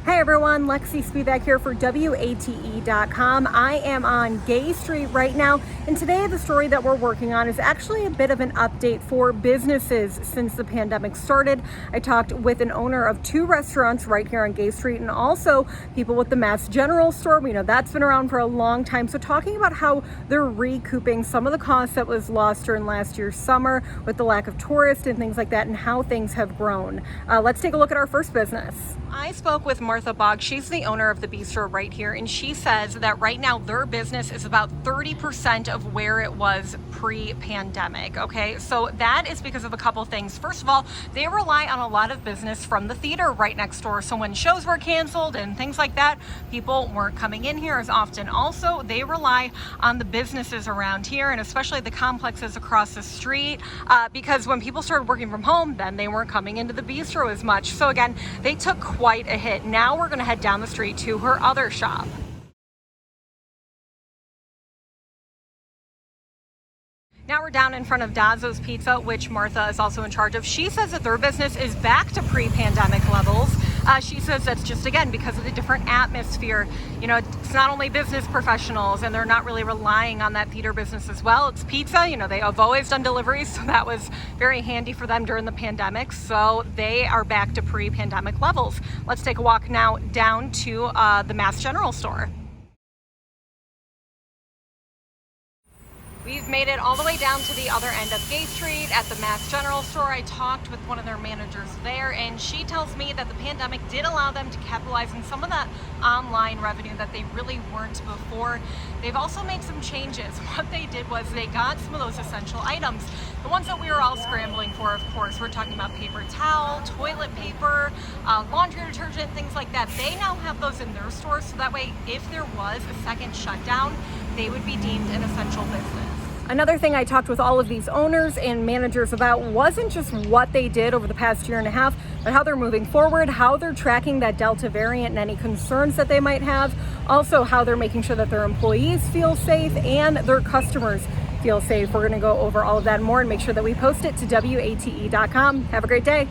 Hey everyone, Lexi Spivak here for WATE.com. I am on Gay Street right now, and today the story that we're working on is actually a bit of an update for businesses since the pandemic started. I talked with an owner of 2 restaurants right here on Gay Street and also people with the Mass General store. We know that's been around for a long time. So talking about how they're recouping some of the costs that was lost during last year's summer with the lack of tourists and things like that and how things have grown. Let's take a look at our first business. I spoke with Martha Bogg. She's the owner of the Bistro right here, and she says that right now their business is about 30% of where it was pre-pandemic. Okay, so that is because of a couple things. First of all, they rely on a lot of business from the theater right next door. So when shows were canceled and things like that, people weren't coming in here as often. Also, they rely on the businesses around here and especially the complexes across the street because when people started working from home, then they weren't coming into the Bistro as much. So again, they took quite a hit. Now we're going to head down the street to her other shop. Now we're down in front of Dazzos Pizza, which Martha is also in charge of. She says that their business is back to pre-pandemic levels. She says that's just, again, because of the different atmosphere. You know, it's not only business professionals and they're not really relying on that theater business as well. It's pizza. You know, they have always done deliveries, so that was very handy for them during the pandemic. So they are back to pre-pandemic levels. Let's take a walk now down to the Mass General store. We've made it all the way down to the other end of Gay Street at the Mass General store. I talked with one of their managers there, and she tells me that the pandemic did allow them to capitalize on some of that online revenue that they really weren't before. They've also made some changes. What they did was they got some of those essential items, the ones that we were all scrambling for, of course. We're talking about paper towel, toilet paper, laundry detergent, things like that. They now have those in their stores, so that way if there was a second shutdown, they would be deemed an essential business. Another thing I talked with all of these owners and managers about wasn't just what they did over the past year and a half, but how they're moving forward, how they're tracking that Delta variant and any concerns that they might have, also how they're making sure that their employees feel safe and their customers feel safe. We're going to go over all of that and more and make sure that we post it to WATE.com. Have a great day.